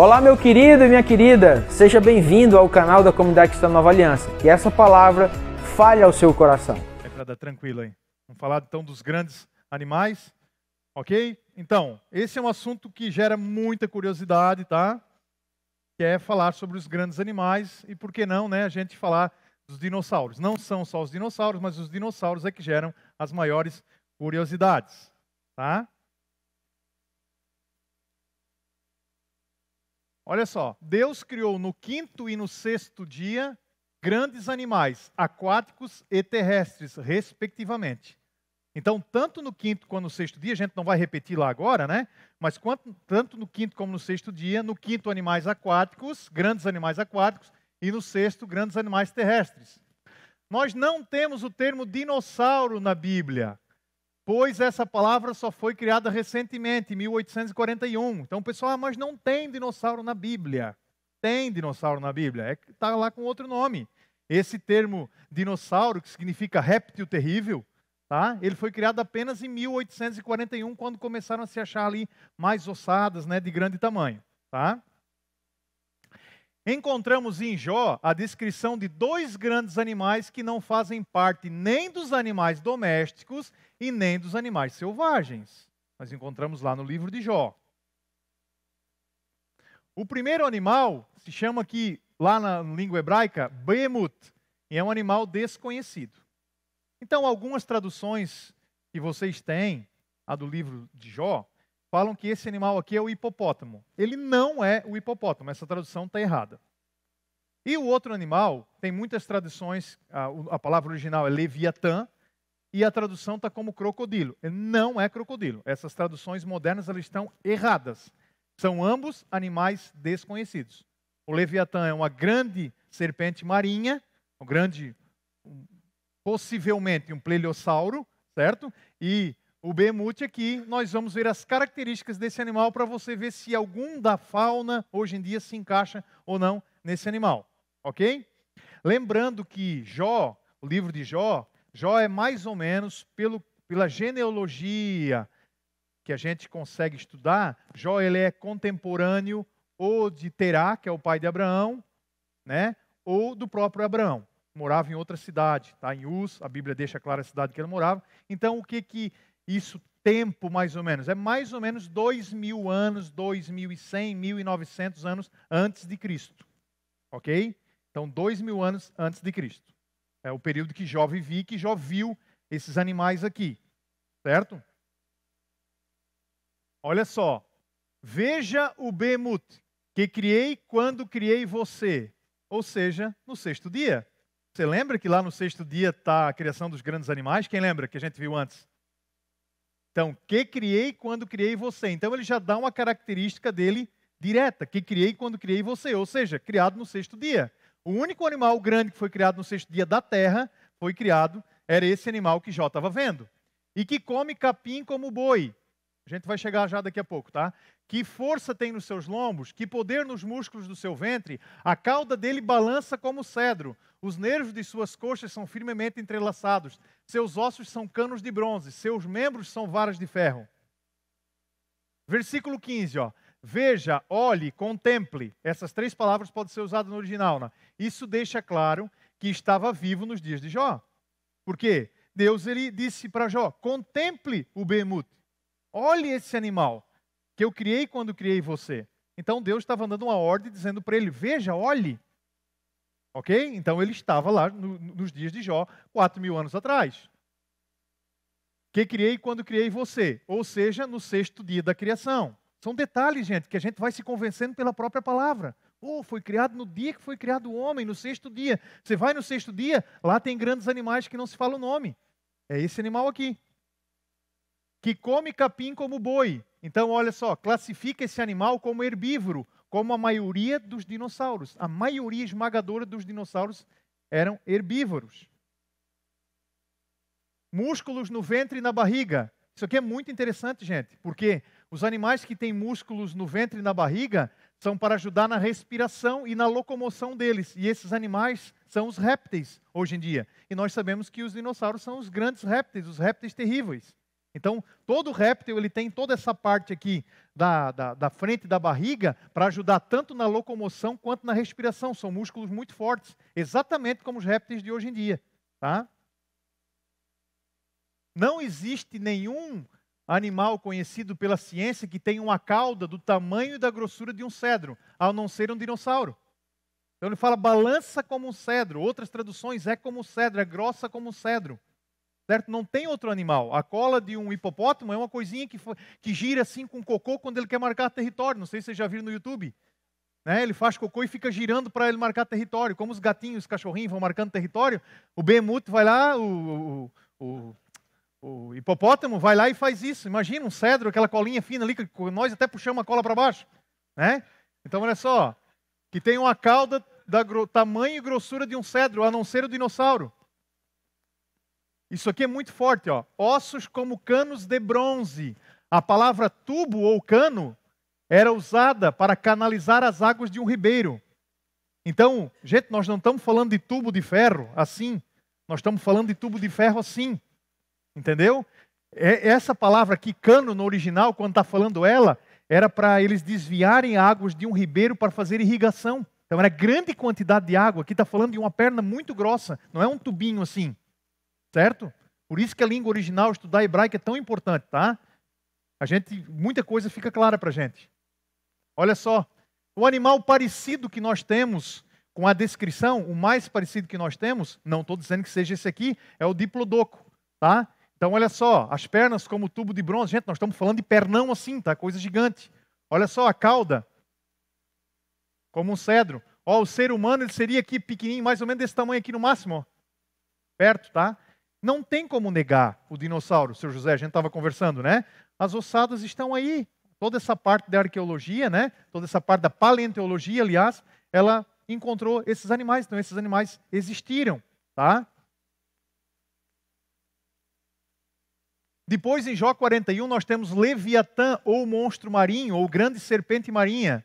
Olá, meu querido e minha querida, seja bem-vindo ao canal da Comunidade Cristã Nova Aliança. Que essa palavra fale ao seu coração. É para dar tranquilo aí. Vamos falar então dos grandes animais, ok? Então, esse é um assunto que gera muita curiosidade, tá? Que é falar sobre os grandes animais e por que não, né, a gente falar dos dinossauros. Não são só os dinossauros, mas os dinossauros é que geram as maiores curiosidades, tá? Olha só, Deus criou no quinto e no sexto dia grandes animais, aquáticos e terrestres, respectivamente. Então, tanto no quinto quanto no sexto dia, a gente não vai repetir lá agora, né? Mas tanto no quinto como no sexto dia, no quinto animais aquáticos, grandes animais aquáticos, e no sexto, grandes animais terrestres. Nós não temos o termo dinossauro na Bíblia, pois essa palavra só foi criada recentemente, em 1841. Então o pessoal, mas não tem dinossauro na Bíblia. Tem dinossauro na Bíblia, é que está lá com outro nome. Esse termo dinossauro, que significa réptil terrível, tá? Ele foi criado apenas em 1841, quando começaram a se achar ali mais ossadas, né, de grande tamanho. Tá? Encontramos em Jó a descrição de dois grandes animais que não fazem parte nem dos animais domésticos e nem dos animais selvagens. Nós encontramos lá no livro de Jó. O primeiro animal se chama aqui, lá na língua hebraica, Behemoth, e é um animal desconhecido. Então, algumas traduções que vocês têm, a do livro de Jó, falam que esse animal aqui é o hipopótamo. Ele não é o hipopótamo, essa tradução está errada. E o outro animal, tem muitas traduções, a palavra original é Leviatã, e a tradução está como crocodilo. Ele não é crocodilo. Essas traduções modernas elas estão erradas. São ambos animais desconhecidos. O Leviatã é uma grande serpente marinha, possivelmente um plesiosauro, certo? E o Behemoth aqui, nós vamos ver as características desse animal para você ver se algum da fauna hoje em dia se encaixa ou não nesse animal, ok? Lembrando que Jó, o livro de Jó, Jó é mais ou menos, pela genealogia que a gente consegue estudar, Jó ele é contemporâneo ou de Terá, que é o pai de Abraão, né? Ou do próprio Abraão. Morava em outra cidade, tá? Em Uz, a Bíblia deixa clara a cidade que ele morava. Então, o que isso, tempo mais ou menos? É mais ou menos 2.000 anos, 2.100, 1.900 anos antes de Cristo. Ok? Então, 2.000 anos antes de Cristo. É o período que Jó vivia, que Jó viu esses animais aqui. Certo? Olha só. Veja o Behemoth, que criei quando criei você. Ou seja, no sexto dia. Você lembra que lá no sexto dia está a criação dos grandes animais? Quem lembra que a gente viu antes? Então, que criei quando criei você. Então, ele já dá uma característica dele direta. Que criei quando criei você. Ou seja, criado no sexto dia. O único animal grande que foi criado no sexto dia da terra, era esse animal que Jó estava vendo. E que come capim como boi. A gente vai chegar já daqui a pouco, tá? Que força tem nos seus lombos, que poder nos músculos do seu ventre, a cauda dele balança como cedro, os nervos de suas coxas são firmemente entrelaçados, seus ossos são canos de bronze, seus membros são varas de ferro. Versículo 15, ó. Veja, olhe, contemple. Essas três palavras podem ser usadas no original, né? Isso deixa claro que estava vivo nos dias de Jó. Por quê? Deus ele disse para Jó, contemple o Behemoth. Olhe esse animal que eu criei quando criei você. Então Deus estava dando uma ordem dizendo para ele, veja, olhe. Ok? Então ele estava lá nos dias de Jó, 4.000 anos atrás. Que criei quando criei você. Ou seja, no sexto dia da criação. São detalhes, gente, que a gente vai se convencendo pela própria palavra. Foi criado no dia que foi criado o homem, no sexto dia. Você vai no sexto dia, lá tem grandes animais que não se fala o nome. É esse animal aqui. Que come capim como boi. Então, olha só, classifica esse animal como herbívoro, como a maioria dos dinossauros. A maioria esmagadora dos dinossauros eram herbívoros. Músculos no ventre e na barriga. Isso aqui é muito interessante, gente, porque os animais que têm músculos no ventre e na barriga são para ajudar na respiração e na locomoção deles. E esses animais são os répteis hoje em dia. E nós sabemos que os dinossauros são os grandes répteis, os répteis terríveis. Então, todo réptil ele tem toda essa parte aqui da frente da barriga para ajudar tanto na locomoção quanto na respiração. São músculos muito fortes, exatamente como os répteis de hoje em dia. Tá? Não existe nenhum animal conhecido pela ciência que tenha uma cauda do tamanho e da grossura de um cedro, a não ser um dinossauro. Então ele fala balança como um cedro. Outras traduções é como um cedro, é grossa como um cedro. Certo? Não tem outro animal. A cola de um hipopótamo é uma coisinha que gira assim com cocô quando ele quer marcar território. Não sei se vocês já viram no YouTube. Né? Ele faz cocô e fica girando para ele marcar território. Como os gatinhos, os cachorrinhos vão marcando território, o behemoth vai lá, o hipopótamo vai lá e faz isso. Imagina um cedro, aquela colinha fina ali, que nós até puxamos a cola para baixo. Né? Então olha só, que tem uma cauda da tamanho e grossura de um cedro, a não ser o dinossauro. Isso aqui é muito forte, ó. Ossos como canos de bronze. A palavra tubo ou cano era usada para canalizar as águas de um ribeiro. Então, gente, nós não estamos falando de tubo de ferro assim. Nós estamos falando de tubo de ferro assim. Entendeu? Essa palavra aqui, cano, no original, quando está falando ela, era para eles desviarem águas de um ribeiro para fazer irrigação. Então era grande quantidade de água. Aqui está falando de uma perna muito grossa. Não é um tubinho assim. Certo? Por isso que a língua original, estudar hebraico é tão importante, tá? Muita coisa fica clara para a gente. Olha só, o animal parecido que nós temos, com a descrição, o mais parecido que nós temos, não estou dizendo que seja esse aqui, é o diplodoco, tá? Então olha só, as pernas como tubo de bronze, gente, nós estamos falando de pernão assim, tá? Coisa gigante. Olha só, a cauda, como um cedro. Ó, o ser humano, ele seria aqui pequenininho, mais ou menos desse tamanho aqui no máximo, ó. Perto, tá? Não tem como negar o dinossauro, seu José, a gente estava conversando, né? As ossadas estão aí. Toda essa parte da arqueologia, né? Toda essa parte da paleontologia, aliás, ela encontrou esses animais. Então, esses animais existiram, tá? Depois, em Jó 41, nós temos Leviatã, ou monstro marinho, ou grande serpente marinha.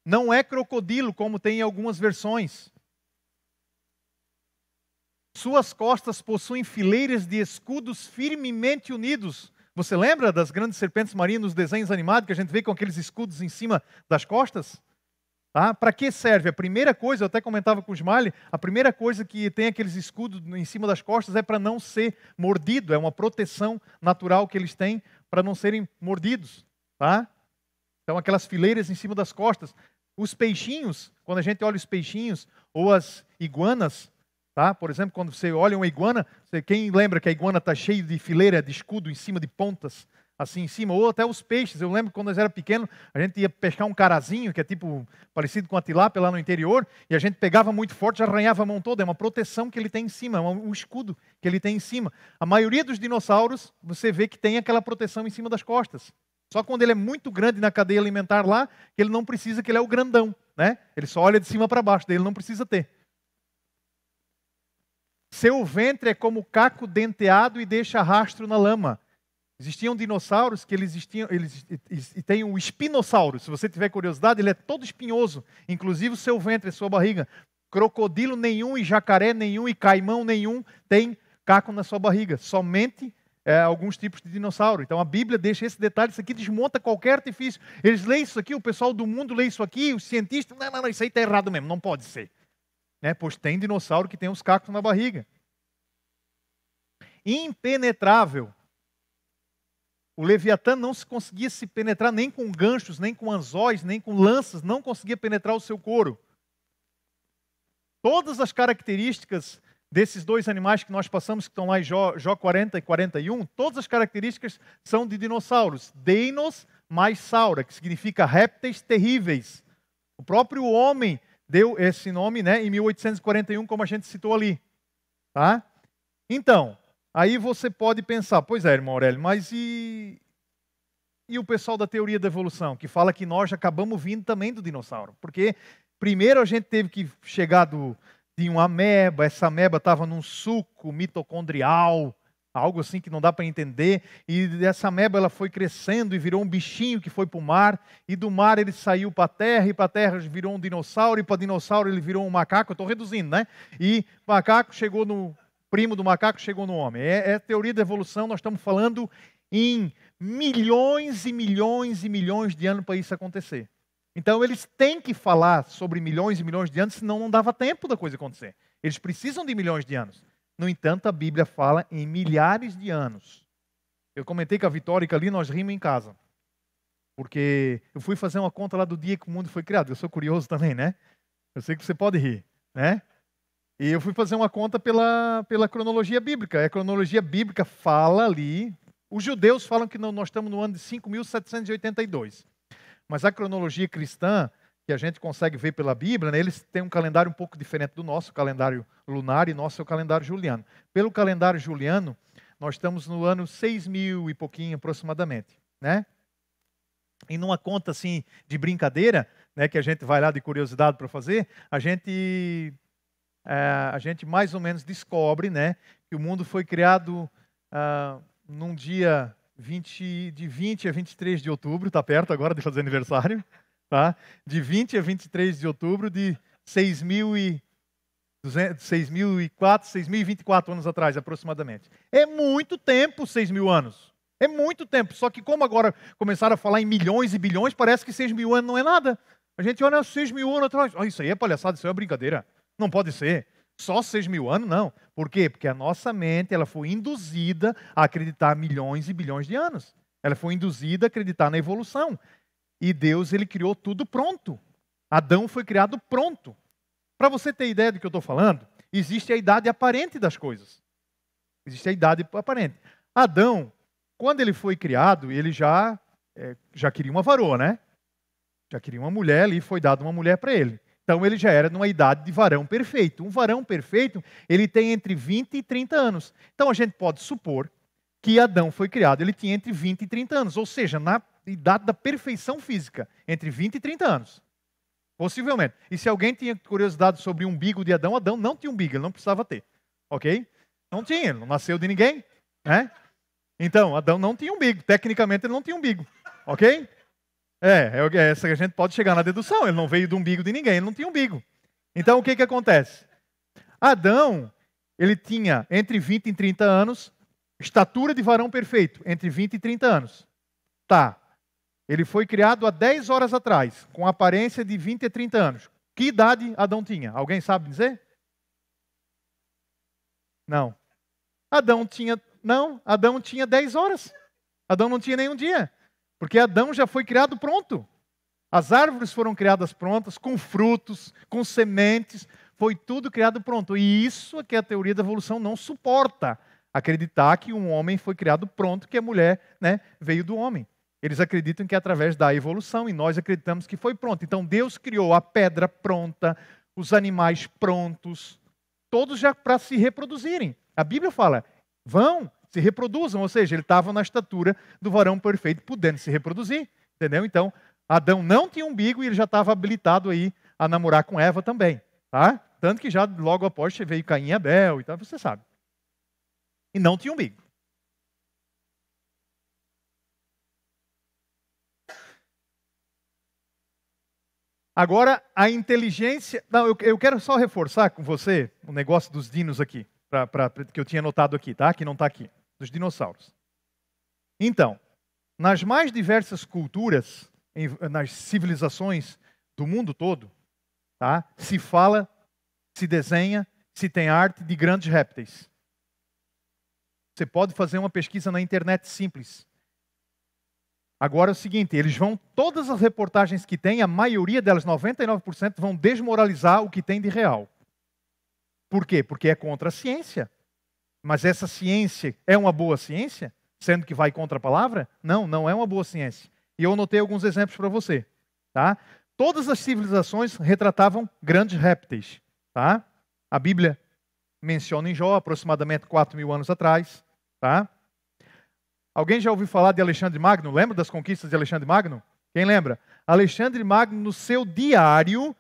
Não é crocodilo, como tem em algumas versões. Suas costas possuem fileiras de escudos firmemente unidos. Você lembra das grandes serpentes marinhas nos desenhos animados que a gente vê com aqueles escudos em cima das costas? Tá? Para que serve? A primeira coisa, eu até comentava com o Smiley, a primeira coisa que tem aqueles escudos em cima das costas é para não ser mordido. É uma proteção natural que eles têm para não serem mordidos. Tá? Então aquelas fileiras em cima das costas. Os peixinhos, quando a gente olha os peixinhos ou as iguanas, tá? Por exemplo, quando você olha uma iguana, quem lembra que a iguana está cheia de fileira, de escudo em cima de pontas, assim em cima, ou até os peixes. Eu lembro que quando nós era pequeno, a gente ia pescar um carazinho, que é tipo parecido com a tilápia lá no interior, e a gente pegava muito forte, já arranhava a mão toda. É uma proteção que ele tem em cima, é um escudo que ele tem em cima. A maioria dos dinossauros, você vê que tem aquela proteção em cima das costas. Só quando ele é muito grande na cadeia alimentar lá, que ele não precisa, que ele é o grandão, né? Ele só olha de cima para baixo, daí ele não precisa ter. Seu ventre é como caco denteado e deixa rastro na lama. Existiam dinossauros que eles têm o espinossauro. Se você tiver curiosidade, ele é todo espinhoso. Inclusive o seu ventre, a sua barriga. Crocodilo nenhum e jacaré nenhum e caimão nenhum tem caco na sua barriga. Somente alguns tipos de dinossauro. Então a Bíblia deixa esse detalhe, isso aqui desmonta qualquer artifício. Eles leem isso aqui, o pessoal do mundo lê isso aqui, os cientistas, não, isso aí está errado mesmo, não pode ser. Né? Pois tem dinossauro que tem os cacos na barriga. Impenetrável. O Leviatã não se conseguia se penetrar nem com ganchos, nem com anzóis, nem com lanças, não conseguia penetrar o seu couro. Todas as características desses dois animais que nós passamos, que estão lá em Jó 40 e 41, todas as características são de dinossauros. Deinos mais saura, que significa répteis terríveis. O próprio homem deu esse nome, né, em 1841, como a gente citou ali. Tá? Então, aí você pode pensar, pois é, irmão Aurélio, mas e o pessoal da teoria da evolução, que fala que nós acabamos vindo também do dinossauro? Porque primeiro a gente teve que chegar de uma ameba, essa ameba estava num suco mitocondrial, algo assim que não dá para entender, e essa ameba ela foi crescendo e virou um bichinho que foi para o mar, e do mar ele saiu para a terra, e para a terra virou um dinossauro, e para dinossauro ele virou um macaco, eu estou reduzindo, né? E macaco chegou no primo do macaco, chegou no homem. É teoria da evolução, nós estamos falando em milhões e milhões e milhões de anos para isso acontecer. Então eles têm que falar sobre milhões e milhões de anos, senão não dava tempo da coisa acontecer. Eles precisam de milhões de anos. No entanto, a Bíblia fala em milhares de anos. Eu comentei com a Vitória que ali nós rimos em casa. Porque eu fui fazer uma conta lá do dia que o mundo foi criado. Eu sou curioso também, né? Eu sei que você pode rir, né? E eu fui fazer uma conta pela cronologia bíblica. A cronologia bíblica fala ali... Os judeus falam que nós estamos no ano de 5.782. Mas a cronologia cristã, que a gente consegue ver pela Bíblia, né, eles têm um calendário um pouco diferente do nosso, o calendário lunar, e nosso é o calendário juliano. Pelo calendário juliano, nós estamos no ano 6.000 e pouquinho aproximadamente, né? E numa conta assim de brincadeira, né, que a gente vai lá de curiosidade para fazer, a gente mais ou menos descobre, né, que o mundo foi criado num dia de 20 a 23 de outubro, está perto agora de fazer aniversário, tá? De 20 a 23 de outubro de 6.024 anos atrás, aproximadamente. É muito tempo, 6.000 anos. É muito tempo. Só que como agora começaram a falar em milhões e bilhões, parece que 6.000 anos não é nada. A gente olha 6.000 anos atrás. Oh, isso aí é palhaçada, isso aí é brincadeira. Não pode ser. Só 6.000 anos, não. Por quê? Porque a nossa mente ela foi induzida a acreditar milhões e bilhões de anos. Ela foi induzida a acreditar na evolução. E Deus ele criou tudo pronto. Adão foi criado pronto. Para você ter ideia do que eu estou falando, existe a idade aparente das coisas. Existe a idade aparente. Adão, quando ele foi criado, ele já queria uma varoa, né? Já queria uma mulher ali, foi dada uma mulher para ele. Então ele já era numa idade de varão perfeito. Um varão perfeito, ele tem entre 20 e 30 anos. Então a gente pode supor que Adão foi criado, ele tinha entre 20 e 30 anos. Ou seja, na idade da perfeição física, entre 20 e 30 anos. Possivelmente. E se alguém tinha curiosidade sobre o umbigo de Adão, Adão não tinha umbigo, ele não precisava ter. Ok? Não tinha, ele não nasceu de ninguém. Né? Então, Adão não tinha umbigo. Tecnicamente ele não tinha umbigo. Ok? Essa que a gente pode chegar na dedução. Ele não veio do umbigo de ninguém, ele não tinha umbigo. Então, o que acontece? Adão, ele tinha entre 20 e 30 anos, estatura de varão perfeito, entre 20 e 30 anos. Tá. Ele foi criado há 10 horas atrás, com aparência de 20 a 30 anos. Que idade Adão tinha? Alguém sabe dizer? Não. Adão tinha 10 horas. Adão não tinha nenhum dia. Porque Adão já foi criado pronto. As árvores foram criadas prontas, com frutos, com sementes, foi tudo criado pronto. E isso é que a teoria da evolução não suporta. Acreditar que um homem foi criado pronto, que a mulher, né, veio do homem. Eles acreditam que é através da evolução, e nós acreditamos que foi pronto. Então Deus criou a pedra pronta, os animais prontos, todos já para se reproduzirem. A Bíblia fala, vão, se reproduzam, ou seja, ele estava na estatura do varão perfeito, podendo se reproduzir, entendeu? Então, Adão não tinha umbigo e ele já estava habilitado aí a namorar com Eva também, tá? Tanto que já logo após veio Caim e Abel e tal, você sabe. E não tinha umbigo. Agora, a inteligência... Não, eu quero só reforçar com você o negócio dos dinos aqui, que eu tinha notado aqui, tá? Que não está aqui. Dos dinossauros. Então, nas mais diversas culturas, nas civilizações do mundo todo, tá? Se fala, se desenha, se tem arte de grandes répteis. Você pode fazer uma pesquisa na internet simples. Agora é o seguinte, todas as reportagens que tem, a maioria delas, 99%, vão desmoralizar o que tem de real. Por quê? Porque é contra a ciência. Mas essa ciência é uma boa ciência? Sendo que vai contra a palavra? Não, não é uma boa ciência. E eu anotei alguns exemplos para você. Tá? Todas as civilizações retratavam grandes répteis. Tá? A Bíblia menciona em Jó, aproximadamente 4.000 anos atrás. Tá? Alguém já ouviu falar de Alexandre Magno? Lembra das conquistas de Alexandre Magno? Quem lembra? Alexandre Magno, no seu diário,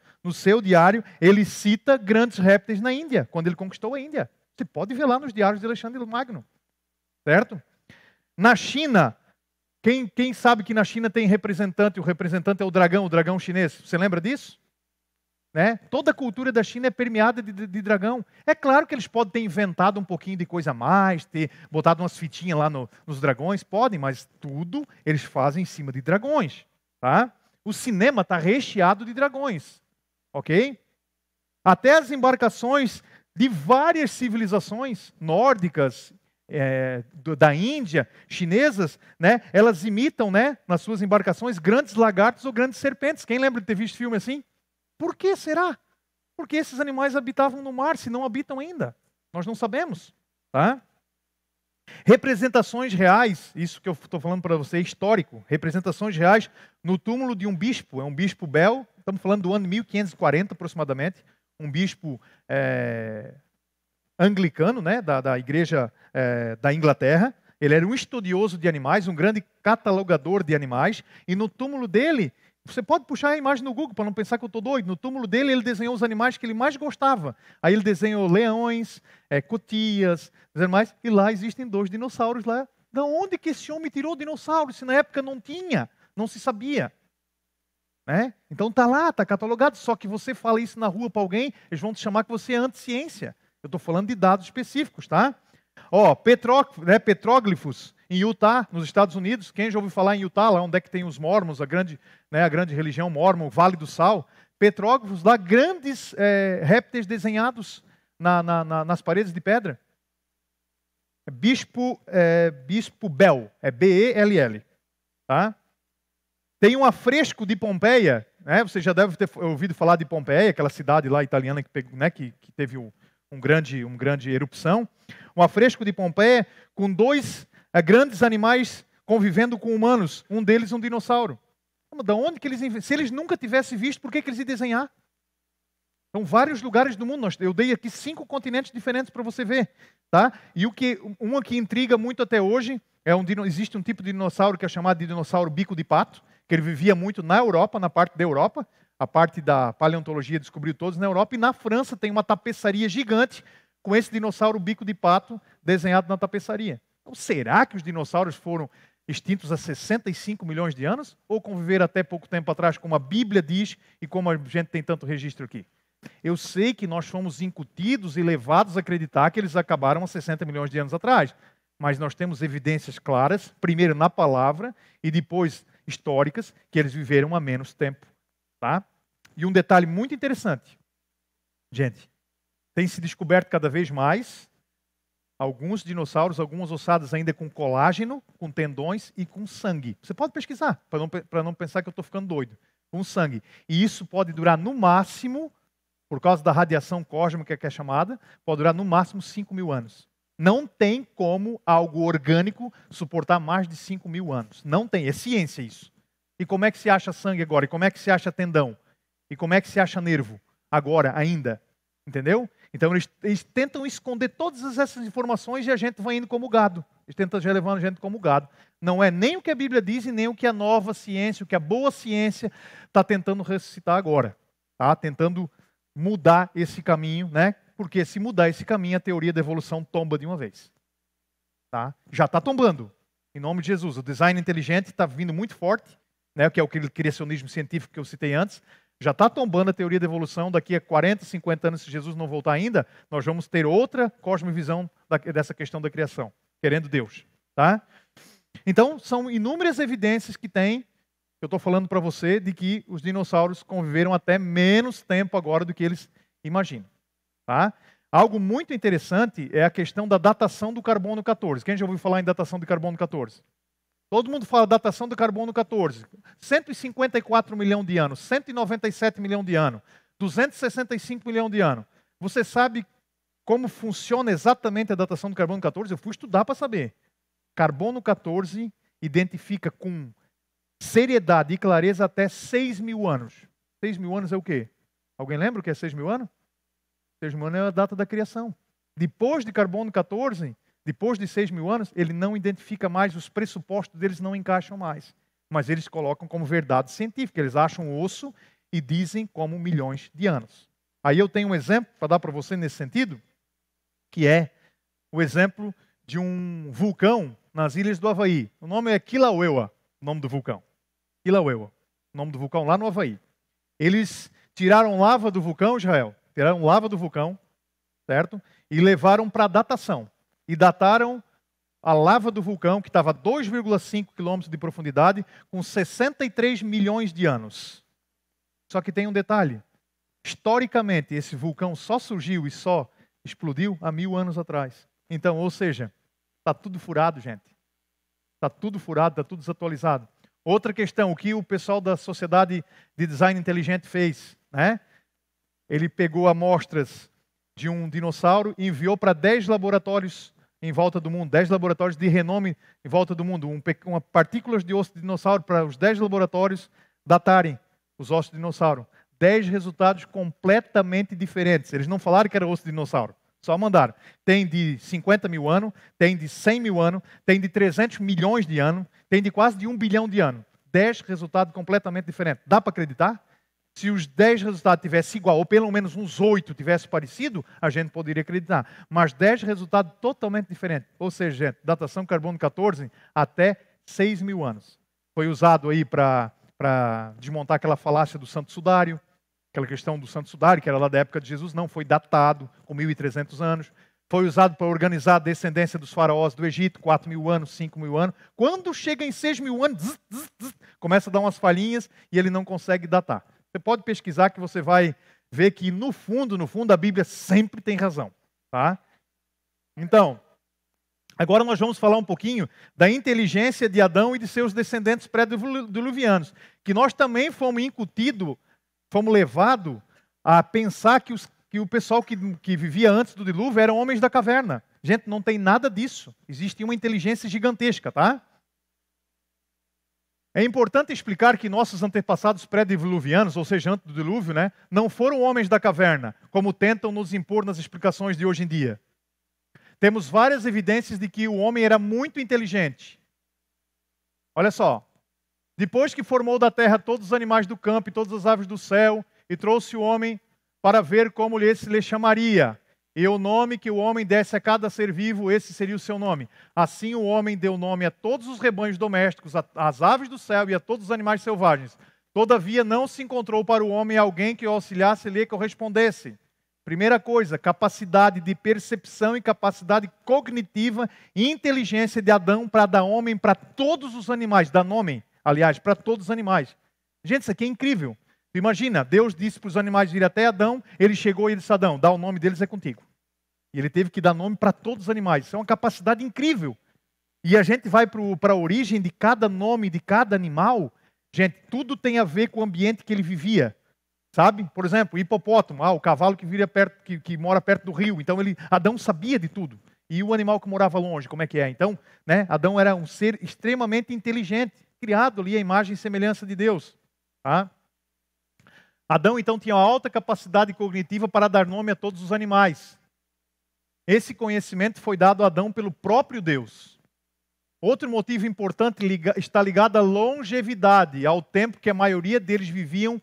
ele cita grandes répteis na Índia, quando ele conquistou a Índia. Você pode ver lá nos diários de Alexandre Magno. Certo? Na China, quem sabe que na China tem representante, o representante é o dragão chinês. Você lembra disso? né? Toda a cultura da China é permeada de dragão. É claro que eles podem ter inventado um pouquinho de coisa a mais, ter botado umas fitinhas lá nos dragões, podem, mas tudo eles fazem em cima de dragões. Tá? O cinema está recheado de dragões. Ok? Até as embarcações de várias civilizações nórdicas, da Índia, chinesas, né, elas imitam, né, nas suas embarcações grandes lagartos ou grandes serpentes. Quem lembra de ter visto filme assim? Por que será? Porque esses animais habitavam no mar, se não habitam ainda. Nós não sabemos. Tá? Representações reais, isso que eu estou falando para você, histórico. Representações reais no túmulo de um bispo, é um bispo Bel, estamos falando do ano 1540 aproximadamente, um bispo anglicano, né, da igreja da Inglaterra. Ele era um estudioso de animais, um grande catalogador de animais, e no túmulo dele, você pode puxar a imagem no Google para não pensar que eu estou doido, no túmulo dele ele desenhou os animais que ele mais gostava. Aí ele desenhou leões, cotias, os animais, e lá existem 2 dinossauros lá. De onde que esse homem tirou dinossauros, se na época não tinha, não se sabia? Né? Então está lá, está catalogado, só que você fala isso na rua para alguém, eles vão te chamar que você é anti-ciência. Eu estou falando de dados específicos, tá? Ó, petróglifos em Utah, nos Estados Unidos. Quem já ouviu falar em Utah, lá onde é que tem os mormons, a grande religião mormon, Vale do Sal. Petróglifos lá, grandes répteis desenhados nas paredes de pedra. Bispo Bell, é B-E-L-L. Tá? Tem um afresco de Pompeia, né? Você já deve ter ouvido falar de Pompeia, aquela cidade lá italiana que teve um grande erupção. Um afresco de Pompeia com 2 grandes animais convivendo com humanos. Um deles um dinossauro. Da onde que eles... Se eles nunca tivessem visto, por que eles iam desenhar? São vários lugares do mundo. Eu dei aqui 5 continentes diferentes para você ver. Tá? E uma que intriga muito até hoje, existe um tipo de dinossauro que é chamado de dinossauro bico de pato, que ele vivia muito na Europa, na parte da Europa. A parte da paleontologia descobriu todos na Europa. E na França tem uma tapeçaria gigante com esse dinossauro bico de pato desenhado na tapeçaria. Então, será que os dinossauros foram extintos há 65 milhões de anos? Ou conviveram até pouco tempo atrás, como a Bíblia diz e como a gente tem tanto registro aqui? Eu sei que nós fomos incutidos e levados a acreditar que eles acabaram há 60 milhões de anos atrás. Mas nós temos evidências claras, primeiro na palavra e depois históricas, que eles viveram há menos tempo. Tá? E um detalhe muito interessante. Gente, tem se descoberto cada vez mais alguns dinossauros, algumas ossadas ainda com colágeno, com tendões e com sangue. Você pode pesquisar, para não pensar que eu estou ficando doido. Com sangue. E isso pode durar no máximo, por causa da radiação cósmica que é chamada, pode durar no máximo 5.000 anos. Não tem como algo orgânico suportar mais de 5.000 anos. Não tem, é ciência isso. E como é que se acha sangue agora? E como é que se acha tendão? E como é que se acha nervo agora, ainda? Entendeu? Então eles tentam esconder todas essas informações e a gente vai indo como gado. Eles tentam já levando a gente como gado. Não é nem o que a Bíblia diz e nem o que a nova ciência, o que a boa ciência está tentando ressuscitar agora. Tá? Tentando mudar esse caminho, né? Porque se mudar esse caminho, a teoria da evolução tomba de uma vez. Tá? Já está tombando. Em nome de Jesus. O design inteligente está vindo muito forte, né? Que é o criacionismo científico que eu citei antes. Já está tombando a teoria da evolução. Daqui a 40, 50 anos, se Jesus não voltar ainda, nós vamos ter outra cosmovisão dessa questão da criação, querendo Deus. Tá? Então, são inúmeras evidências que tem, eu estou falando para você, de que os dinossauros conviveram até menos tempo agora do que eles imaginam. Tá? Algo muito interessante é a questão da datação do carbono 14. Quem já ouviu falar em datação de carbono 14? Todo mundo fala datação do carbono 14. 154 milhões de anos, 197 milhões de anos, 265 milhões de anos. Você sabe como funciona exatamente a datação do carbono 14? Eu fui estudar para saber. Carbono 14 identifica com seriedade e clareza até 6.000 anos. 6.000 anos é o quê? Alguém lembra o que é 6.000 anos? 6.000 anos é a data da criação. Depois de carbono 14... Depois de 6.000 anos, ele não identifica mais, os pressupostos deles não encaixam mais. Mas eles colocam como verdade científica. Eles acham o osso e dizem como milhões de anos. Aí eu tenho um exemplo para dar para você nesse sentido, que é o exemplo de um vulcão nas ilhas do Havaí. O nome é Kilauea, o nome do vulcão. Kilauea, o nome do vulcão lá no Havaí. Eles tiraram lava do vulcão, Israel, tiraram lava do vulcão, certo? E levaram para datação. E dataram a lava do vulcão, que estava a 2,5 quilômetros de profundidade, com 63 milhões de anos. Só que tem um detalhe. Historicamente, esse vulcão só surgiu e só explodiu há 1000 anos atrás. Então, ou seja, está tudo furado, gente. Está tudo furado, está tudo desatualizado. Outra questão, o que o pessoal da Sociedade de Design Inteligente fez, né? Ele pegou amostras de um dinossauro e enviou para 10 laboratórios em volta do mundo, 10 laboratórios de renome em volta do mundo, uma partículas de osso de dinossauro para os 10 laboratórios datarem os ossos de dinossauro. 10 resultados completamente diferentes. Eles não falaram que era osso de dinossauro, só mandaram. Tem de 50 mil anos, tem de 100 mil anos, tem de 300 milhões de anos, tem de quase de 1 bilhão de anos. 10 resultados completamente diferentes. Dá para acreditar? Se os 10 resultados tivessem igual, ou pelo menos uns 8 tivessem parecido, a gente poderia acreditar. Mas 10 resultados totalmente diferentes. Ou seja, gente, datação carbono 14 até 6 mil anos. Foi usado aí para desmontar aquela falácia do santo sudário, aquela questão do santo sudário, que era lá da época de Jesus, não, foi datado com 1.300 anos. Foi usado para organizar a descendência dos faraós do Egito, 4 mil anos, 5 mil anos. Quando chega em 6 mil anos, começa a dar umas falhinhas e ele não consegue datar. Você pode pesquisar que você vai ver que no fundo, a Bíblia sempre tem razão. Tá? Então, agora nós vamos falar um pouquinho da inteligência de Adão e de seus descendentes pré-diluvianos, que nós também fomos incutidos, fomos levados a pensar que o pessoal que vivia antes do dilúvio eram homens da caverna. Gente, não tem nada disso. Existe uma inteligência gigantesca, tá? É importante explicar que nossos antepassados pré-diluvianos, ou seja, antes do dilúvio, né, não foram homens da caverna, como tentam nos impor nas explicações de hoje em dia. Temos várias evidências de que o homem era muito inteligente. Olha só. Depois que formou da terra todos os animais do campo e todas as aves do céu, e trouxe o homem para ver como esse lhe chamaria. E o nome que o homem desse a cada ser vivo, esse seria o seu nome. Assim o homem deu nome a todos os rebanhos domésticos, às aves do céu e a todos os animais selvagens. Todavia não se encontrou para o homem alguém que o auxiliasse e lhe correspondesse. Primeira coisa, capacidade de percepção e capacidade cognitiva e inteligência de Adão para dar homem para todos os animais. Dar nome, aliás, para todos os animais. Gente, isso aqui é incrível. Imagina, Deus disse para os animais ir até Adão, ele chegou e disse, Adão, dá o nome deles é contigo. E ele teve que dar nome para todos os animais. Isso é uma capacidade incrível. E a gente vai para a origem de cada nome, de cada animal. Gente, tudo tem a ver com o ambiente que ele vivia. Sabe? Por exemplo, o hipopótamo, o cavalo que mora perto do rio. Então, Adão sabia de tudo. E o animal que morava longe, como é que é? Então, né, Adão era um ser extremamente inteligente, criado ali à imagem e semelhança de Deus. Tá? Adão, então, tinha uma alta capacidade cognitiva para dar nome a todos os animais. Esse conhecimento foi dado a Adão pelo próprio Deus. Outro motivo importante está ligado à longevidade, ao tempo que a maioria deles viviam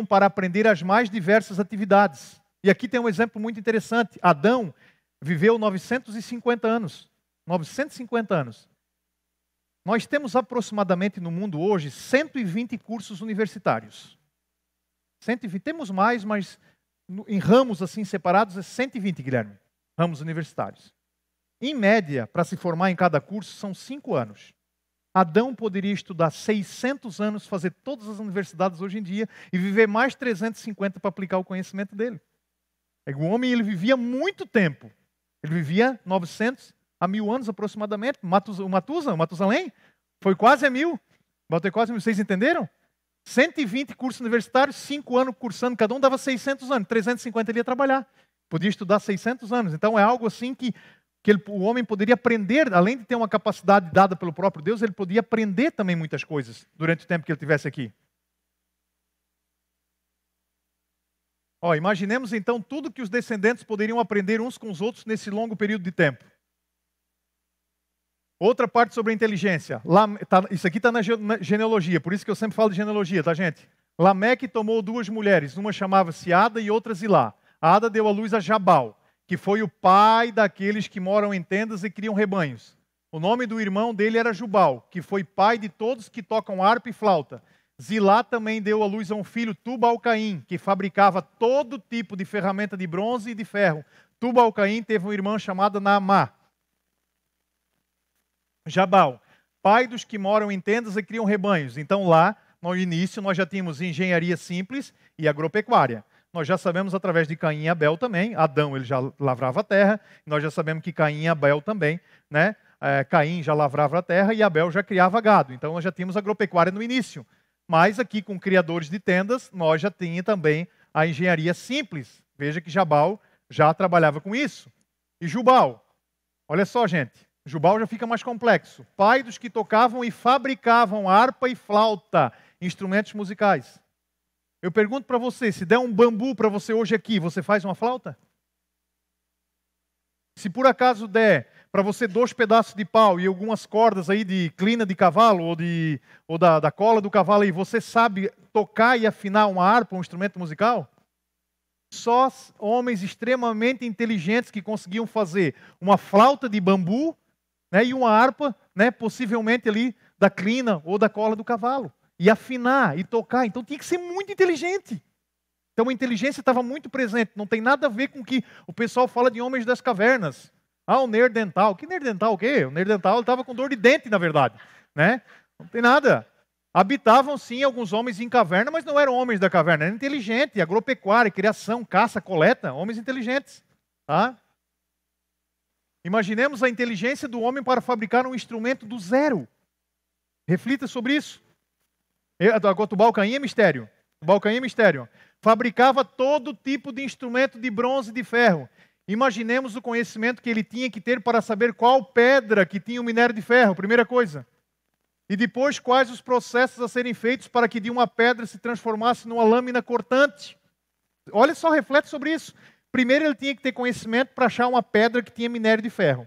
para aprender as mais diversas atividades. E aqui tem um exemplo muito interessante. Adão viveu 950 anos. 950 anos. Nós temos aproximadamente no mundo hoje 120 cursos universitários. 120, temos mais, mas em ramos assim separados é 120, Guilherme, ramos universitários. Em média, para se formar em cada curso, são 5 anos. Adão poderia estudar 600 anos, fazer todas as universidades hoje em dia e viver mais 350 para aplicar o conhecimento dele. O homem ele vivia muito tempo. Ele vivia 900 a 1000 anos aproximadamente. Matusalém, foi quase a 1000. Bateu quase 1000. Vocês entenderam? 120 cursos universitários, 5 anos cursando, cada um dava 600 anos, 350 ele ia trabalhar. Podia estudar 600 anos. Então é algo assim que o homem poderia aprender, além de ter uma capacidade dada pelo próprio Deus, ele podia aprender também muitas coisas durante o tempo que ele estivesse aqui. Imaginemos então tudo que os descendentes poderiam aprender uns com os outros nesse longo período de tempo. Outra parte sobre a inteligência. Isso aqui está na genealogia, por isso que eu sempre falo de genealogia, tá, gente? Lameque tomou 2 mulheres, uma chamava-se Ada e outra Zilá. A Ada deu à luz a Jabal, que foi o pai daqueles que moram em tendas e criam rebanhos. O nome do irmão dele era Jubal, que foi pai de todos que tocam harpa e flauta. Zilá também deu à luz a um filho, Tubal-Caim, que fabricava todo tipo de ferramenta de bronze e de ferro. Tubal-Caim teve uma irmã chamada Naamá. Jabal, pai dos que moram em tendas e criam rebanhos. Então lá, no início, nós já tínhamos engenharia simples e agropecuária. Nós já sabemos através de Caim e Abel também. Adão, ele já lavrava a terra. Nós já sabemos que Caim e Abel também, né? Caim já lavrava a terra e Abel já criava gado. Então nós já tínhamos agropecuária no início. Mas aqui com criadores de tendas, nós já tínhamos também a engenharia simples. Veja que Jabal já trabalhava com isso. E Jubal, olha só, gente. Jubal já fica mais complexo. Pai dos que tocavam e fabricavam harpa e flauta, instrumentos musicais. Eu pergunto para você, se der um bambu para você hoje aqui, você faz uma flauta? Se por acaso der para você 2 pedaços de pau e algumas cordas aí de crina de cavalo ou da cola do cavalo aí, você sabe tocar e afinar uma harpa, um instrumento musical? Só homens extremamente inteligentes que conseguiam fazer uma flauta de bambu, né, e uma harpa, né, possivelmente ali da crina ou da cola do cavalo. E afinar e tocar. Então tinha que ser muito inteligente. Então a inteligência estava muito presente. Não tem nada a ver com o que o pessoal fala de homens das cavernas. O Neandertal. Que Neandertal o quê? O Neandertal estava com dor de dente, na verdade. Né? Não tem nada. Habitavam sim alguns homens em caverna, mas não eram homens da caverna. Eram inteligentes. Agropecuária, criação, caça, coleta. Homens inteligentes. Tá? Imaginemos a inteligência do homem para fabricar um instrumento do zero. Reflita sobre isso. Tubal-Caim é mistério. Tubal-Caim é mistério. Fabricava todo tipo de instrumento de bronze e de ferro. Imaginemos o conhecimento que ele tinha que ter para saber qual pedra que tinha o minério de ferro, primeira coisa. E depois quais os processos a serem feitos para que de uma pedra se transformasse numa lâmina cortante. Olha só, reflete sobre isso. Primeiro ele tinha que ter conhecimento para achar uma pedra que tinha minério de ferro.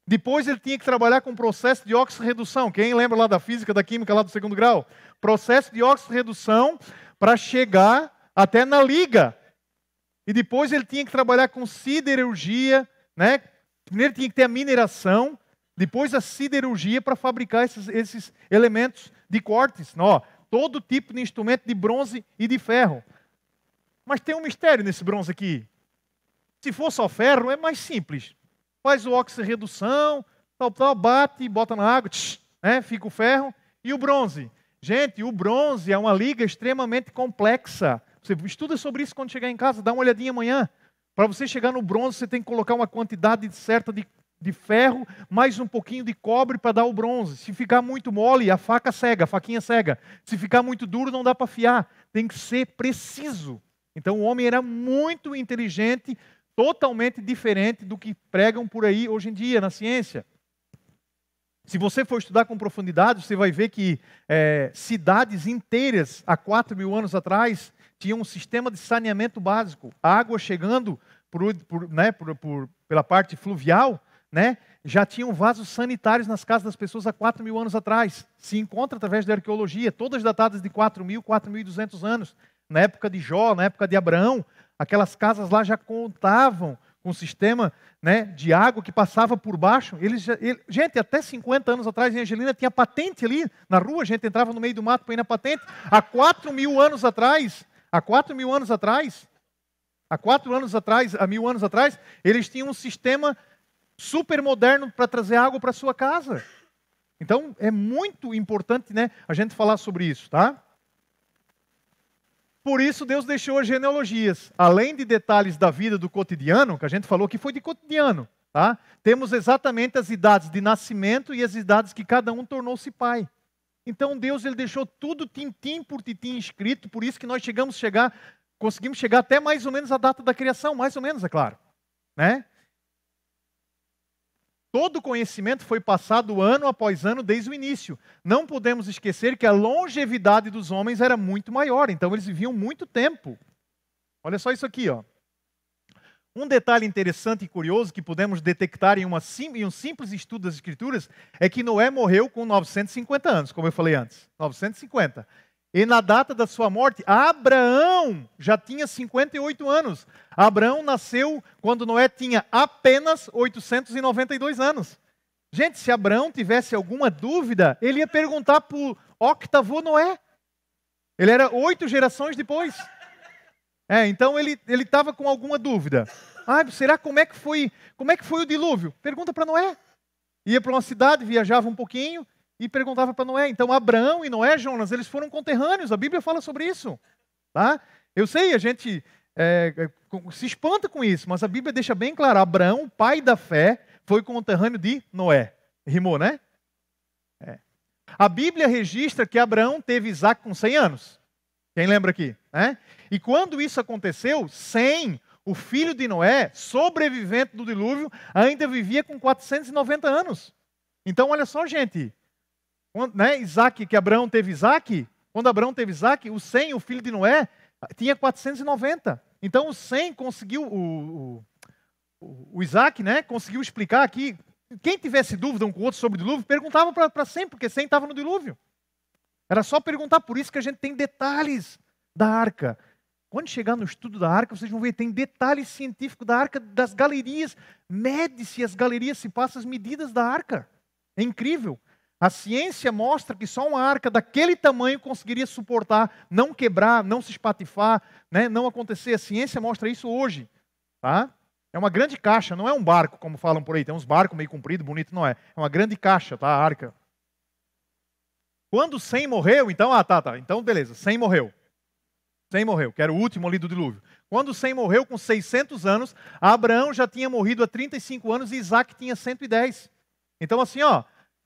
Depois ele tinha que trabalhar com o processo de oxirredução. Quem lembra lá da física, da química, lá do 2º grau? Processo de oxirredução para chegar até na liga. E depois ele tinha que trabalhar com siderurgia, né? Primeiro tinha que ter a mineração, depois a siderurgia para fabricar esses elementos de cortes. Ó, todo tipo de instrumento de bronze e de ferro. Mas tem um mistério nesse bronze aqui. Se for só ferro, é mais simples. Faz o oxirredução, tal, bate, bota na água, né? Fica o ferro. E o bronze? Gente, o bronze é uma liga extremamente complexa. Você estuda sobre isso quando chegar em casa, dá uma olhadinha amanhã. Para você chegar no bronze, você tem que colocar uma quantidade certa de ferro, mais um pouquinho de cobre para dar o bronze. Se ficar muito mole, a faca cega, a faquinha cega. Se ficar muito duro, não dá para afiar. Tem que ser preciso. Então o homem era muito inteligente, totalmente diferente do que pregam por aí hoje em dia na ciência. Se você for estudar com profundidade, você vai ver que cidades inteiras, há 4.000 anos atrás, tinham um sistema de saneamento básico. A água chegando pela parte fluvial, né, já tinham vasos sanitários nas casas das pessoas há 4.000 anos atrás. Se encontra através da arqueologia, todas datadas de 4.000, 4.200 anos. Na época de Jó, na época de Abraão, aquelas casas lá já contavam com um sistema, né, de água que passava por baixo. Gente, até 50 anos atrás em Angelina tinha patente ali na rua, a gente entrava no meio do mato para ir na patente. Há 4.000 anos atrás, há 4.000 anos atrás, eles tinham um sistema super moderno para trazer água para sua casa. Então é muito importante, né, a gente falar sobre isso, tá? Por isso Deus deixou as genealogias. Além de detalhes da vida do cotidiano, que a gente falou que foi de cotidiano, tá? Temos exatamente as idades de nascimento e as idades que cada um tornou-se pai. Então Deus ele deixou tudo tintim por tintim escrito, por isso que nós conseguimos chegar até mais ou menos a data da criação, mais ou menos, é claro, né? Todo o conhecimento foi passado ano após ano desde o início. Não podemos esquecer que a longevidade dos homens era muito maior, então eles viviam muito tempo. Olha só isso aqui, ó. Um detalhe interessante e curioso que podemos detectar em um simples estudo das Escrituras é que Noé morreu com 950 anos, como eu falei antes. 950. E na data da sua morte, Abraão já tinha 58 anos. Abraão nasceu quando Noé tinha apenas 892 anos. Gente, se Abraão tivesse alguma dúvida, ele ia perguntar para o octavo Noé. Ele era 8 gerações depois. Então ele estava com alguma dúvida. Será como é que foi o dilúvio? Pergunta para Noé. Ia para uma cidade, viajava um pouquinho e perguntava para Noé. Então Abraão e Noé, Jonas, eles foram conterrâneos. A Bíblia fala sobre isso. Tá? Eu sei, a gente se espanta com isso, mas a Bíblia deixa bem claro. Abraão, o pai da fé, foi conterrâneo de Noé. Rimou, né? A Bíblia registra que Abraão teve Isaac com 100 anos. Quem lembra aqui? E quando isso aconteceu, Sem, o filho de Noé, sobrevivente do dilúvio, ainda vivia com 490 anos. Então, olha só, gente. Isaac, que Abraão teve Isaac, quando Abraão teve Isaac, o Sem, o filho de Noé, tinha 490. Então, o Sem conseguiu, o Isaac, conseguiu explicar aqui. Quem tivesse dúvida um com o outro sobre o dilúvio, perguntava para Sem, porque Sem estava no dilúvio. Era só perguntar, por isso que a gente tem detalhes da arca. Quando chegar no estudo da arca, vocês vão ver, tem detalhes científicos da arca, das galerias. Mede-se as galerias, se passa as medidas da arca. É incrível. A ciência mostra que só uma arca daquele tamanho conseguiria suportar, não quebrar, não se espatifar, não acontecer. A ciência mostra isso hoje. Tá? É uma grande caixa, não é um barco, como falam por aí. Tem uns barcos meio compridos, bonito, não é. É uma grande caixa, tá? A arca. Quando Sem morreu, então, então beleza, Sem morreu. Sem morreu, que era o último ali do dilúvio. Quando Sem morreu, com 600 anos, Abraão já tinha morrido há 35 anos e Isaac tinha 110. Então assim,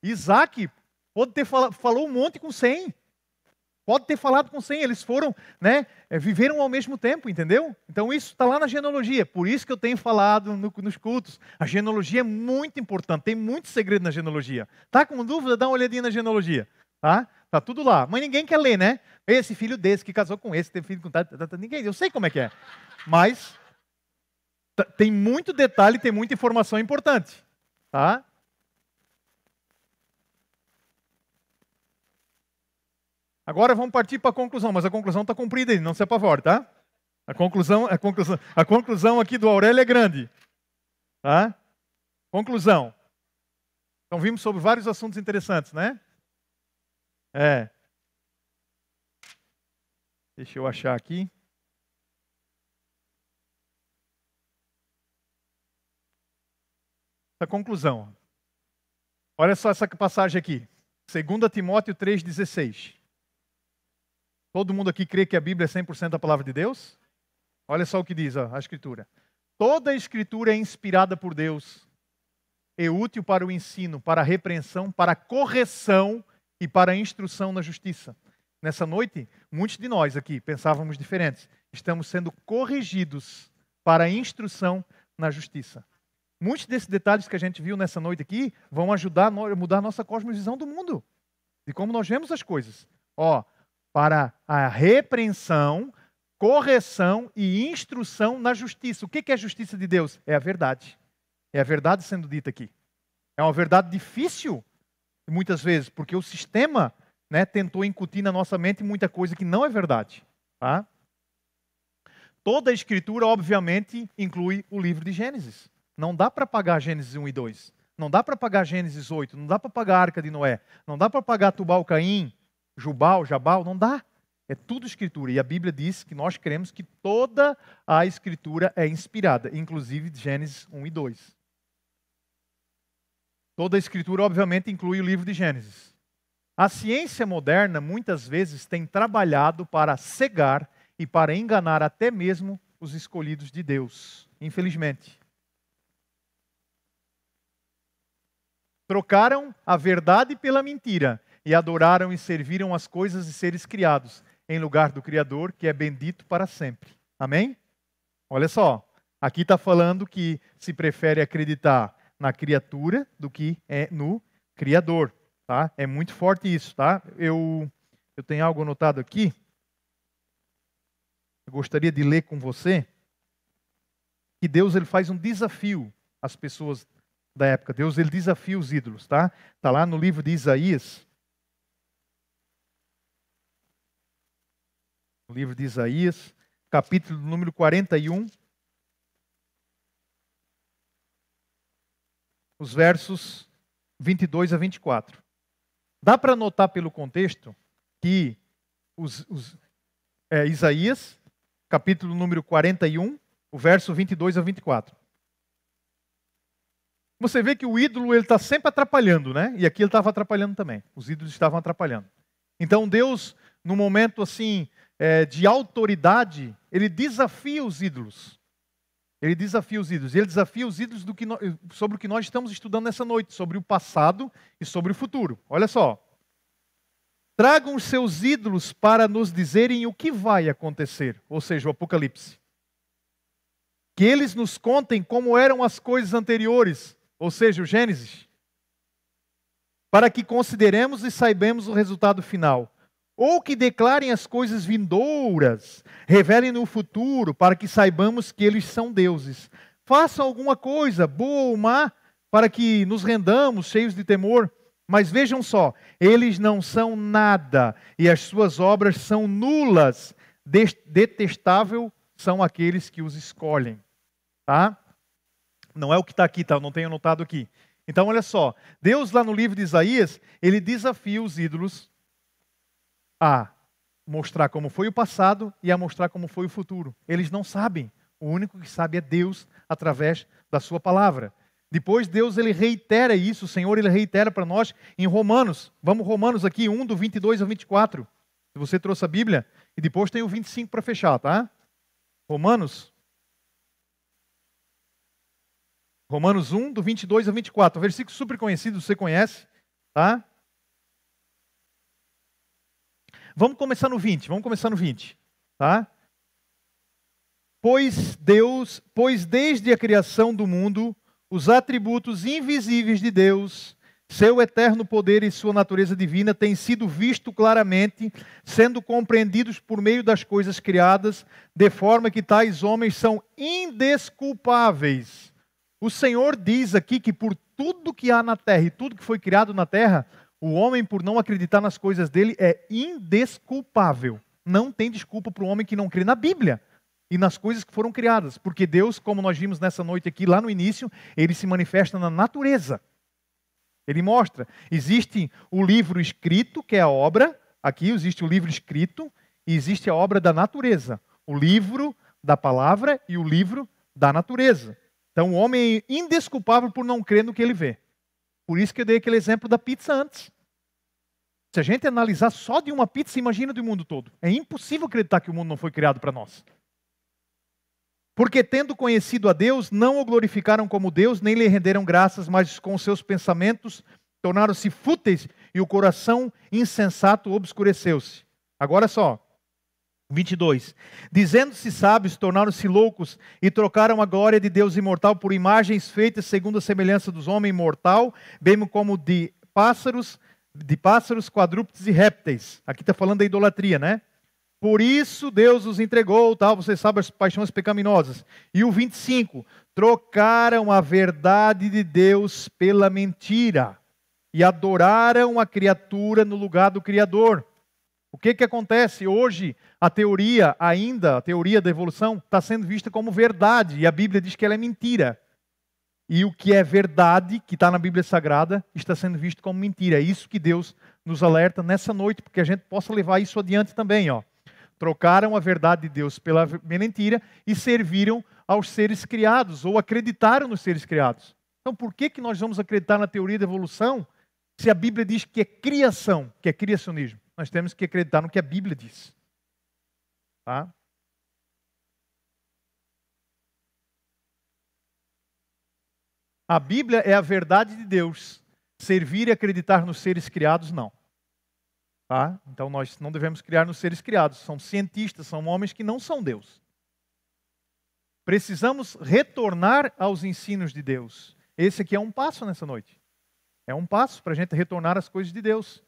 Isaac pode ter falou um monte com Sem. Pode ter falado com Sem, eles foram, viveram ao mesmo tempo, entendeu? Então isso está lá na genealogia, por isso que eu tenho falado nos cultos. A genealogia é muito importante, tem muito segredo na genealogia. Tá com dúvida? Dá uma olhadinha na genealogia. Tá tudo lá. Mas ninguém quer ler, né? Esse filho desse que casou com esse, teve filho com ninguém. Eu sei como é que é. Mas tem muito detalhe, tem muita informação importante. Tá? Agora vamos partir para a conclusão, mas a conclusão está cumprida aí, não se apavore, tá? A conclusão aqui do Aurélio é grande. Tá? Conclusão. Então vimos sobre vários assuntos interessantes, né? Deixa eu achar aqui. Essa conclusão. Olha só essa passagem aqui. 2 Timóteo 3,16. Todo mundo aqui crê que a Bíblia é 100% a palavra de Deus? Olha só o que diz a Escritura. Toda a Escritura é inspirada por Deus. É útil para o ensino, para a repreensão, para a correção e para a instrução na justiça. Nessa noite, muitos de nós aqui pensávamos diferentes. Estamos sendo corrigidos para a instrução na justiça. Muitos desses detalhes que a gente viu nessa noite aqui vão ajudar a mudar a nossa cosmovisão do mundo. De como nós vemos as coisas. Para a repreensão, correção e instrução na justiça. O que é a justiça de Deus? É a verdade. É a verdade sendo dita aqui. É uma verdade difícil, muitas vezes, porque o sistema tentou incutir na nossa mente muita coisa que não é verdade. Tá? Toda a Escritura, obviamente, inclui o livro de Gênesis. Não dá para pagar Gênesis 1 e 2. Não dá para pagar Gênesis 8. Não dá para pagar a Arca de Noé. Não dá para pagar Tubal-Caim, Jubal, Jabal. Não dá. É tudo Escritura. E a Bíblia diz que nós cremos que toda a Escritura é inspirada, inclusive Gênesis 1 e 2. Toda a Escritura, obviamente, inclui o livro de Gênesis. A ciência moderna, muitas vezes, tem trabalhado para cegar e para enganar até mesmo os escolhidos de Deus. Infelizmente. Trocaram a verdade pela mentira e adoraram e serviram as coisas e seres criados, em lugar do Criador, que é bendito para sempre. Amém? Olha só, aqui está falando que se prefere acreditar na criatura do que no Criador. Tá? É muito forte isso. Tá? Eu tenho algo anotado aqui. Eu gostaria de ler com você que Deus ele faz um desafio às pessoas da época. Deus ele desafia os ídolos. Tá lá no livro de Isaías. No livro de Isaías, capítulo número 41. Os versos 22 a 24. Dá para notar pelo contexto que Isaías, capítulo número 41, o verso 22 a 24. Você vê que o ídolo está sempre atrapalhando, né? E aqui ele estava atrapalhando também. Os ídolos estavam atrapalhando. Então Deus, num momento assim de autoridade, ele desafia os ídolos. Ele desafia os ídolos. Ele desafia os ídolos sobre o que nós estamos estudando nessa noite, sobre o passado e sobre o futuro. Olha só. Tragam os seus ídolos para nos dizerem o que vai acontecer, ou seja, o Apocalipse. Que eles nos contem como eram as coisas anteriores, ou seja, o Gênesis. Para que consideremos e saibamos o resultado final. Ou que declarem as coisas vindouras, revelem no futuro, para que saibamos que eles são deuses. Façam alguma coisa, boa ou má, para que nos rendamos cheios de temor. Mas vejam só, eles não são nada, e as suas obras são nulas. Detestável são aqueles que os escolhem. Tá? Não é o que está aqui, tá? Eu não tenho anotado aqui. Então, olha só. Deus, lá no livro de Isaías, ele desafia os ídolos a mostrar como foi o passado e a mostrar como foi o futuro. Eles não sabem. O único que sabe é Deus, através da sua palavra. Depois, Deus ele reitera isso. O Senhor ele reitera para nós em Romanos. Vamos Romanos aqui, 1, do 22 ao 24. Se você trouxe a Bíblia. E depois tem o 25 para fechar, tá? Romanos 1, do 22 ao 24. Um versículo super conhecido, você conhece, tá? Vamos começar no 20, tá? Pois desde a criação do mundo, os atributos invisíveis de Deus, seu eterno poder e sua natureza divina têm sido vistos claramente, sendo compreendidos por meio das coisas criadas, de forma que tais homens são indesculpáveis. O Senhor diz aqui que por tudo que há na terra e tudo que foi criado na terra, o homem, por não acreditar nas coisas dele, é indesculpável. Não tem desculpa para o homem que não crê na Bíblia e nas coisas que foram criadas. Porque Deus, como nós vimos nessa noite aqui, lá no início, ele se manifesta na natureza. Ele mostra. Existe o livro escrito, que é a obra. Aqui existe o livro escrito e existe a obra da natureza. O livro da palavra e o livro da natureza. Então o homem é indesculpável por não crer no que ele vê. Por isso que eu dei aquele exemplo da pizza antes. Se a gente analisar só de uma pizza, imagina do mundo todo. É impossível acreditar que o mundo não foi criado para nós. Porque tendo conhecido a Deus, não o glorificaram como Deus, nem lhe renderam graças, mas com seus pensamentos tornaram-se fúteis e o coração insensato obscureceu-se. Agora só, 22. Dizendo-se sábios, tornaram-se loucos e trocaram a glória de Deus imortal por imagens feitas segundo a semelhança dos homens mortal, bem como de pássaros, quadrúpedes e répteis. Aqui está falando da idolatria, né? Por isso Deus os entregou, tal, você sabe, as paixões pecaminosas. E o 25, trocaram a verdade de Deus pela mentira e adoraram a criatura no lugar do Criador. O que acontece? Hoje, a teoria da evolução, está sendo vista como verdade, e a Bíblia diz que ela é mentira. E o que é verdade, que está na Bíblia Sagrada, está sendo visto como mentira. É isso que Deus nos alerta nessa noite, porque a gente possa levar isso adiante também, ó. Trocaram a verdade de Deus pela mentira e serviram aos seres criados, ou acreditaram nos seres criados. Então, por que nós vamos acreditar na teoria da evolução, se a Bíblia diz que é criação, que é criacionismo? Nós temos que acreditar no que a Bíblia diz. Tá? A Bíblia é a verdade de Deus. Servir e acreditar nos seres criados, não. Tá? Então nós não devemos criar nos seres criados. São cientistas, são homens que não são Deus. Precisamos retornar aos ensinos de Deus. Esse aqui é um passo nessa noite. É um passo para a gente retornar às coisas de Deus.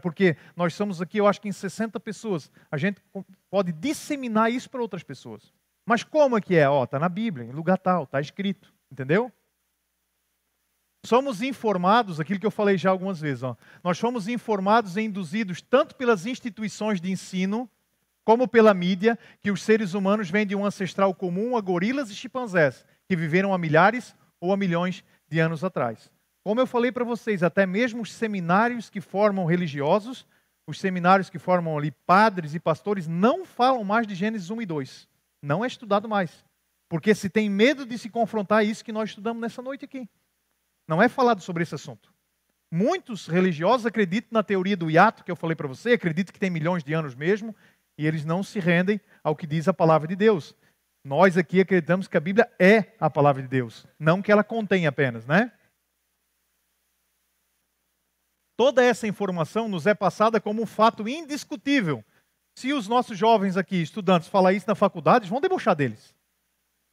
Porque nós somos aqui, eu acho que em 60 pessoas. A gente pode disseminar isso para outras pessoas. Mas como é que é? Está na Bíblia, em lugar tal, está escrito. Entendeu? Somos informados, aquilo que eu falei já algumas vezes. Nós fomos informados e induzidos tanto pelas instituições de ensino, como pela mídia, que os seres humanos vêm de um ancestral comum a gorilas e chimpanzés, que viveram há milhares ou há milhões de anos atrás. Como eu falei para vocês, até mesmo os seminários que formam religiosos os seminários que formam ali padres e pastores não falam mais de Gênesis 1 e 2. Não é estudado mais. Porque se tem medo de se confrontar, é isso que nós estudamos nessa noite aqui. Não é falado sobre esse assunto. Muitos religiosos acreditam na teoria do hiato, que eu falei para você, acreditam que tem milhões de anos mesmo, e eles não se rendem ao que diz a palavra de Deus. Nós aqui acreditamos que a Bíblia é a palavra de Deus, não que ela contém apenas, né? Toda essa informação nos é passada como um fato indiscutível. Se os nossos jovens aqui, estudantes, falar isso na faculdade, eles vão debochar deles.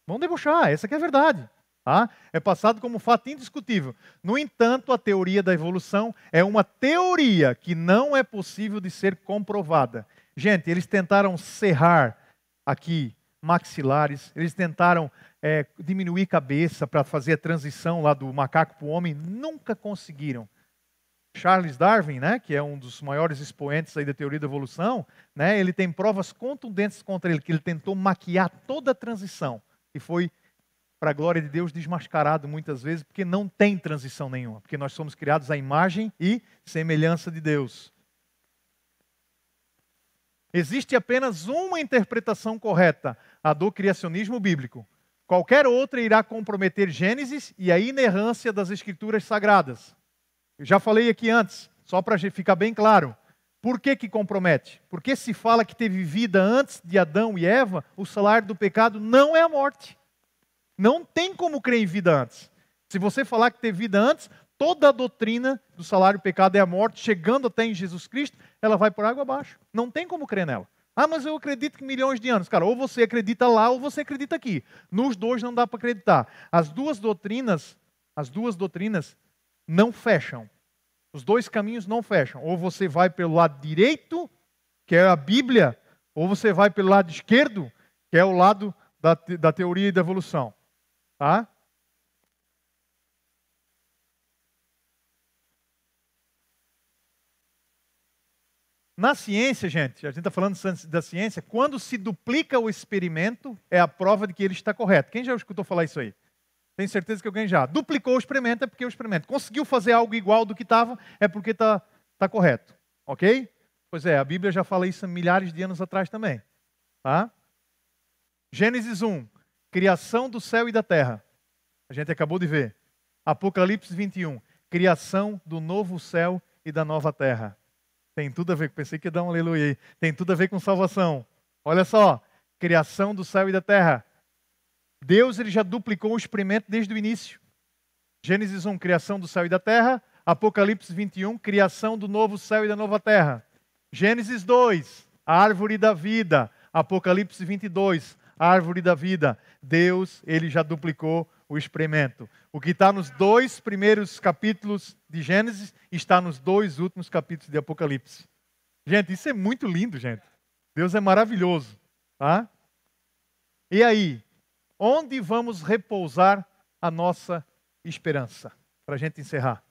Vão debochar, essa que é a verdade. Tá? É passado como um fato indiscutível. No entanto, a teoria da evolução é uma teoria que não é possível de ser comprovada. Gente, eles tentaram serrar aqui maxilares, eles tentaram diminuir cabeça para fazer a transição lá do macaco para o homem, nunca conseguiram. Charles Darwin, né, que é um dos maiores expoentes aí da teoria da evolução, né, ele tem provas contundentes contra ele, que ele tentou maquiar toda a transição e foi, para a glória de Deus, desmascarado muitas vezes, porque não tem transição nenhuma, porque nós somos criados à imagem e semelhança de Deus. Existe apenas uma interpretação correta, a do criacionismo bíblico. Qualquer outra irá comprometer Gênesis e a inerrância das Escrituras Sagradas. Eu já falei aqui antes, só para ficar bem claro. Por que que compromete? Porque se fala que teve vida antes de Adão e Eva, o salário do pecado não é a morte. Não tem como crer em vida antes. Se você falar que teve vida antes, toda a doutrina do salário do pecado é a morte, chegando até em Jesus Cristo, ela vai por água abaixo. Não tem como crer nela. Ah, mas eu acredito que milhões de anos. Cara, ou você acredita lá ou você acredita aqui. Nos dois não dá para acreditar. As duas doutrinas não fecham. Os dois caminhos não fecham. Ou você vai pelo lado direito, que é a Bíblia, ou você vai pelo lado esquerdo, que é o lado da teoria da evolução. Tá? Na ciência, gente, a gente está falando da ciência, quando se duplica o experimento, é a prova de que ele está correto. Quem já escutou falar isso aí? Tenho certeza que alguém já. Duplicou o experimento, é porque o experimento conseguiu fazer algo igual do que estava, é porque está correto. Ok? Pois é, a Bíblia já fala isso há milhares de anos atrás também. Tá? Gênesis 1, criação do céu e da terra. A gente acabou de ver. Apocalipse 21, criação do novo céu e da nova terra. Tem tudo a ver, pensei que ia dar um aleluia aí. Tem tudo a ver com salvação. Olha só, criação do céu e da terra. Deus ele já duplicou o experimento desde o início. Gênesis 1, criação do céu e da terra. Apocalipse 21, criação do novo céu e da nova terra. Gênesis 2, árvore da vida. Apocalipse 22, árvore da vida. Deus ele já duplicou o experimento. O que está nos 2 primeiros capítulos de Gênesis está nos 2 últimos capítulos de Apocalipse. Gente, isso é muito lindo, gente. Deus é maravilhoso. Tá? E aí? Onde vamos repousar a nossa esperança? Para a gente encerrar.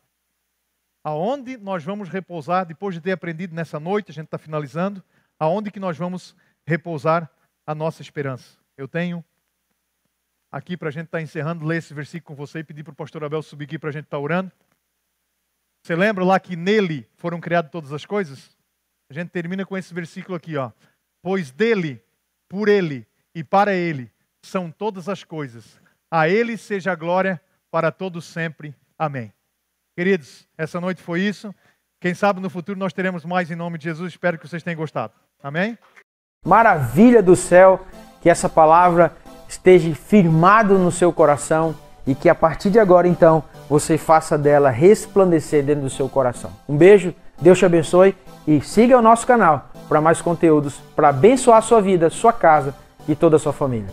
Aonde nós vamos repousar, depois de ter aprendido nessa noite, a gente está finalizando, aonde que nós vamos repousar a nossa esperança? Eu tenho aqui para a gente estar encerrando, ler esse versículo com você e pedir para o pastor Abel subir aqui para a gente estar orando. Você lembra lá que nele foram criadas todas as coisas? A gente termina com esse versículo aqui, ó. Pois dele, por ele e para ele são todas as coisas. A ele seja a glória para todos sempre. Amém. Queridos, essa noite foi isso. Quem sabe no futuro nós teremos mais em nome de Jesus. Espero que vocês tenham gostado. Amém? Maravilha do céu, que essa palavra esteja firmado no seu coração e que a partir de agora, então, você faça dela resplandecer dentro do seu coração. Um beijo, Deus te abençoe e siga o nosso canal para mais conteúdos para abençoar a sua vida, sua casa e toda a sua família.